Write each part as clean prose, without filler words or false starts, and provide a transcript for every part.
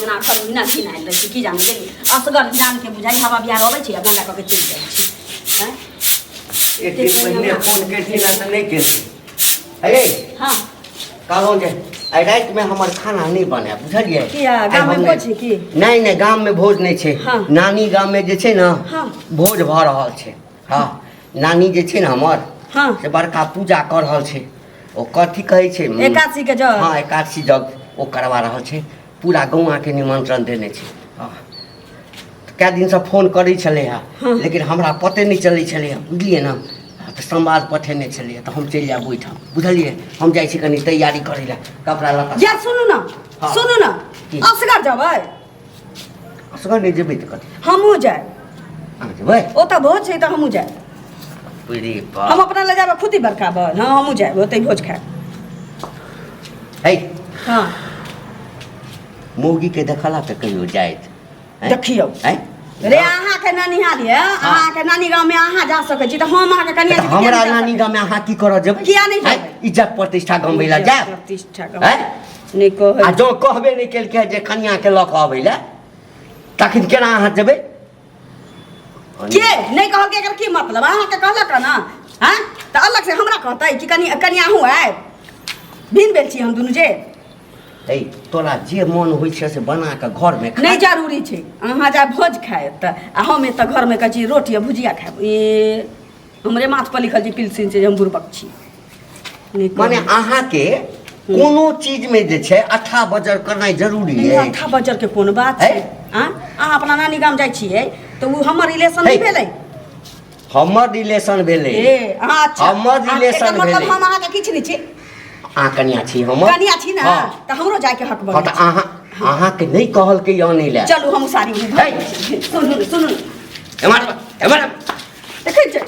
ना करू ना घिनाइल रहै की जाने गेली असगर जान के बुझाई हवा बिहार होबै छै अपना लगा के चल जाय छी हैं एक दिन पहले फोन करती ना तो नहीं करती अरे हां कहलो जे आई रात में हमर खाना नहीं बने बुझलिए किया गांव में भोज छै की नहीं नहीं गांव में भोज नहीं छै हाँ। नानी गांव में जे छै ना हाँ। भोज भ रहल छै हां नानी जे छै ना हमर हां से बड़का पूजा कर रहल छै ओ कथी कहै छै एकादशी के जग हां एकादशी जग ओ करवा रहल छै पूरा गाँव के निमंत्रण देने छै हां कए दिन से फोन करै छलै है लेकिन हमरा पते नहीं चलै छलै बुझलिए ना तो संवाद पठेने छलिए तो हम चल जाब ओइठाम बुझलिए हम जाइ छी कनी तैयारी करै ला कपड़ा लत्ता या सुनू ना असगर जबै असगर नहीं जेबै त कथी हमहू जाय अहाँ जेबै ओ त भोज छै त हमहू जाय रे हम अपना ले जाबे खुदी बरका बन हां हमहू जाय ओतै भोज खाय है हां मौगी के देखला त कहियो जाइत देखियौ है रे अहाँ के ननिहाल ये अहाँ के नानी गांव में अहाँ जा सकै छी त हम अहाँ के कनिया जी हमरा नानी गांव में अहाँ की करऽ जेबै किया नहीं जेबै इज्जत प्रतिष्ठा गंभै ला जा प्रतिष्ठा है नहीं कहै आ जो कहबे नहीं केल के जे कनिया के लक आबै ला तखन केना अहाँ जेबै के नहीं कहल के एकर की मतलब अहाँ के कहलक ना हैं त अलग से हमरा कहतै कि कनिया हूं आइ भिन बेल छी हम दुनु जे ए तोरा जे मन होइ छै से बना के घर में खा नहीं जरूरी छै अहाँ जा भोज खाए त आ हम त घर में कची रोटी आ भुजिया खाएब ए हमरे माथ पर लिखल छै पिलसिन से हम बुरबक छी माने अहाँ के कोनो चीज में जे छै 18 बजर करनाइ जरूरी है 18 बजर के कोन बात छै हां अहाँ अपना नानी गाम जाइ छियै त उ हमर रिलेशन नहीं भेलै हमर रिलेशन भेलै ए अहाँ अच्छा हमर रिलेशन भेलै मतलब हम अहाँ के किछ नहीं छी अहाँ कनिया छी हमर कनिया छी ना त हमरो जाय के हक बनै त अहाँ के नहीं कहल के आनै ला चलू हम सारी सुनू एमर देखै छै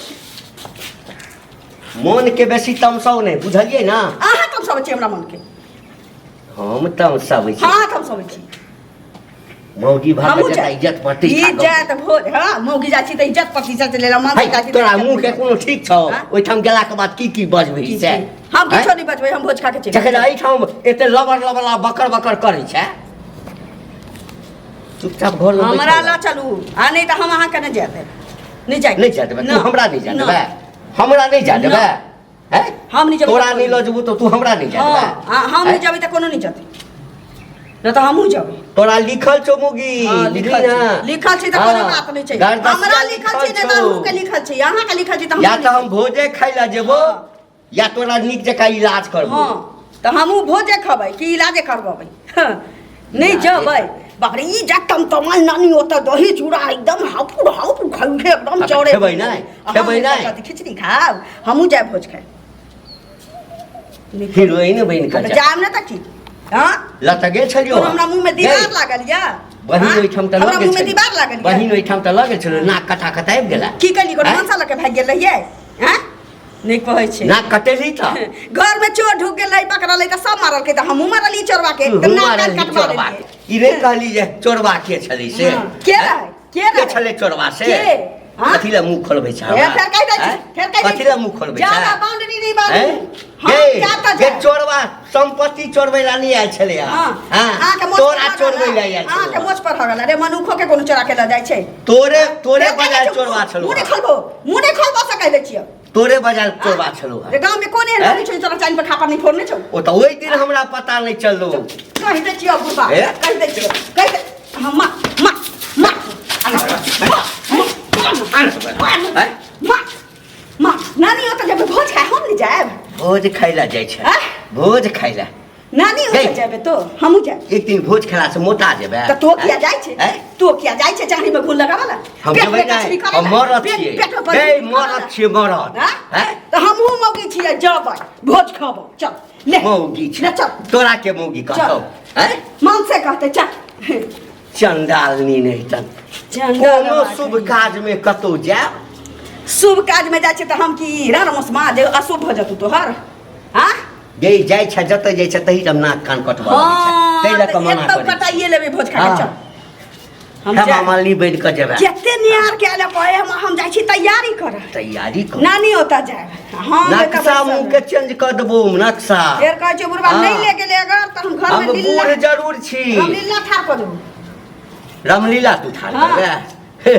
मन के बेसी तमसाउ नहीं बुझलिए ना अहाँ कम सब छी हमरा मन के हम तमसाबै छी हां कम सब छी मौगी भाग के इज्जत प्रतिष्ठा इज्जत भोज हां मौगी जा छी त इज्जत प्रतिष्ठा लेला मान है तोरा मुंह के कोनो ठीक छौ ओइ ठाम गेला के बाद की बजबै से हम किछो नहीं बजबै हम भोज खा के चलि जखन एहि ठाम एते लबर बकर करै छै चुपचाप घर में हमरा ला चलू आ नहीं त हम अहाँ के नहीं जाते नहीं जाय नहीं जा देबै तू हमरा नहीं जा देबै हमरा नहीं जा देबै हैं हम नहीं जेबै तोरा नहीं ल जेबू तो तू हमरा नहीं जा देबै हां हम नहीं जेबै त कोनो नहीं जेतै न त हमहू जेबै तोरा लिखल छौ मुगी लिखल छै त कोनो बात नहीं छै हमरा लिखल छै ने बाबू के लिखल छै अहाँ के लिखल छै त या त हम भोजे खाइ ला जेबो या तोरा नीक जका इलाज करबो हां त हमहू भोजे खबै कि इलाजे करबबै नहीं जेबै बाप रे ई जटम तमाल नानी ओत दही चूड़ा एकदम हापुड़ खाइके एकदम चौड़े खेबै नहीं खिचड़ी खाब हमहू जाय भोज खाए हीरोइन बन के जाम न त की हां लत गेल छलियो हमरा मुंह में दीवार लागल या बहिन ओइ ठाम त हमरा लगल मुंह में दीवार लागल या बहिन ओइ ठाम त लगल छलो नाक कटा आबि गेला की कली को मनसा लके भाग गेल रहिए हैं नहीं कहै छै नाक कटेली त घर में चोर ढुक गेलै पकड़लै त सब मारल के त हमहू मारली चोरवा के त नाक कटवा लेलिए ई रे कहली जे चोरवा के छली से के छले चोरवा से के कथी ला मुंह खोलबै छै फिर कह दै कथी ला मुंह खोलबै छै ज्यादा बाउंड्री नहीं बांधू गे चोरवा संपत्ति चोरबै ला नहीं आयल छले हां तोरा चोरबै ला आयल हां के मोच पर हो गेल रे मनुखो के कोनो चोरा के ल जाय छै तोरे बजाय चोरवा छलो मुने खोलबो सकै दै छियै तोरे बजाय चोरवा छलो रे गांव में कोने नहीं छै तोरा चाइन पर खापर नहीं फोड़ने छौ ओ त ओइ दिन हमरा पता नहीं चललो कह दै छियै बुबा कह दै छियै हम मा नानी ओत जब भोज खाए हम नहीं जाएब भोज खाइला जाय छै भोज खाइला नानी ओत जाबे तो हमहू जाए एक दिन भोज खेला से मोटा जेबे त तो किया जाय छै चाहनी में घुल लगावला हम जेबै नहीं हम मरद छियै ए मरद छियै मरद हैं त हमहू मौगी छियै जेबै भोज खाबो चल ले मौगी ले चल तोरा के मौगी कहतौ हैं मन से कहते चल चंडालनी नहीं तन कोनो शुभ काज में कतौ जाए शुभ काज में जाय छै त हम की रमसमा जे अशुभ भ जतु तोहर हां गई जाय छै जतै जाय छै तही हम नाक कान कटवा छै तै ल क मना कर कटाइए लेबे भोज खा के चल हम हेमा जाए। मालिनी बन के जेबै जते नियार के आले पड़े हम जाइ छी तैयारी कर तैयारी कर नानी ओता जाए हां नक्शा मुँह के चेंज कर देबो नक्शा फेर कहै छै बुढ़वा हाँ। नहीं ले गेले अगर त हम घर हम में लीला बूढ़ जरूर छी हम लीला ठार कर देबो रामलीला तू ठार हाँ। करबे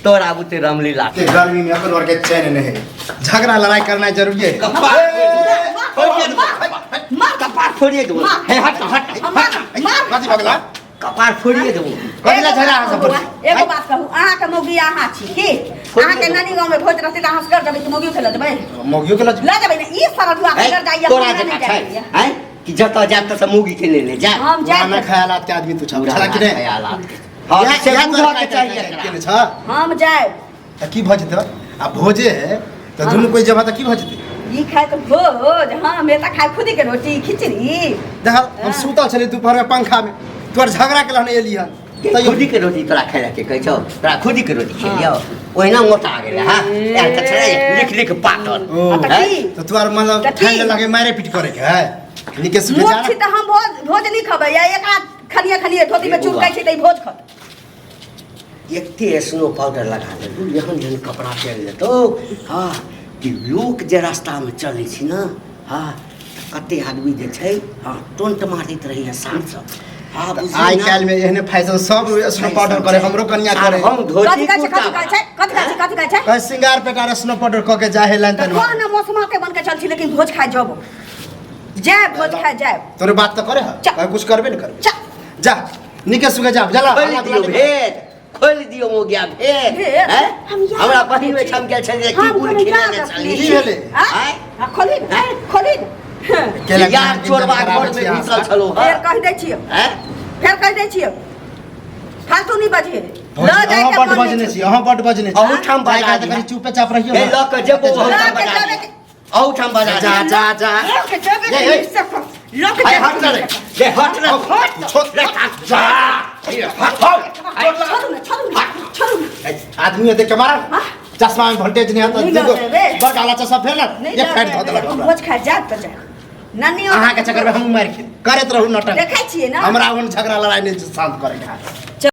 तोरा बुते रामलीला के गर्मी में अपन और के चैन नहीं है झगड़ा लड़ाई करना जरूरी है मार कपार फोड़िए देबो मार। हे हट हट मार कथी भगला कपार फोड़िए देबो कथीला झगड़ा अहाँ सब पर एगो बात कहू अहाँ के मौगी अहाँ छी की अहाँ के नानी गांव में भोज रहते त अहाँ कर देबै कि मौगी खेल देबै मोगियो के लज ला देबै ना ई सारा दुआ कर जाइए तोरा जका छै हैं कि जतऽ जात तसँ मुगी के ले जा हम जाना जाए ख्यालात के आदमी तू छला कि नहीं हाँ यहाँ- से यहाँ बुझऽ तोरा के चाहिए के एकरा। छ हम जाए त की भ जेतै आ भोजे है त दुनु कोई जब त की भ जेतै ई खाए तो भोज हाँ मैं तो खाए खुदी के रोटी खिचड़ी देख हम सुतल छली दोपहर में पंखा में तोर झगड़ा के लहने एली हन खुदी के रोटी तोरा खाए के कहै छौ तोरा खुदी के रोटी खेलियो ओहिना मोटा गेलै हां यार त छड़े लिख लिख पाटल ओ आ त की तो तोर मतलब त की? खाने लगे मारे पीट करे के है निके सुबह मोट जाना छी तो हम भोज नहीं खबै या एक आध खनिया खनिया धोती में चुरकाई छी त भोज खत एते स्नो पाउडर लगा देलू एहन जेहन कपड़ा पहिर लेतौ हाँ कि लोक जे रास्तामे चलै छी ने हाँ कते आदमी जे छै हाँ टोंट मारैत रहैए साँझसँ हाँ आई काल में एहने फैशन सब स्नो पाउडर करे हमरो कन्या करे हम धोती कथी कहै छै कथी कहै छै कहे सिंगार पे कर स्नो पाउडर क के जाहे लाइन तो तन कह ना मौसमा के बन के चल छी लेकिन भोज खाए जब जाए भोज खाए जाए तोरे बात तो करे है चा- कहे कुछ करबे न कर चा जा निके सुगे जा जला खोलि दियौ भेद खोलि दियौ हो गया भेद भेद? हैं? हम यहाँ हमरा बैठे बहिन में छी। छम गेल छलिए की हम गुड़ कोनो खेले याद ले रखले चली की भेलै? हाँ खोली खोली केला यार चोरबा घर में घुसल छलो फेर कह दै छियै हैं फेर कह दै छियै फालतू नहीं बजिए अहाँ बड बजने छी अहाँ बड बजने छी अहूठाम बजा जाए करी चुपे चाप रहियो ए लऽ के जेबो लऽ अहूठाम के बजा जाबे दे अहूठाम बजा जा दे जा जा लोक जाबे ये, ये। लोक अरे हट रे ले हट रे छोड़ ले हट जा हट आदमी देख के मारा हाँ? चश्मा में वोल्टेज नहीं आता नहीं देखो लगे बे। बड़ काला चश्मा फेल एक फाइट धो देलक हमरा भोज खाए जाए तो जाए नानी अहाँ के चक्कर में हम मार के करत रहू नटक देखै छियै ना हमरा ओहन झगड़ा लड़ाई नहीं शांत करे के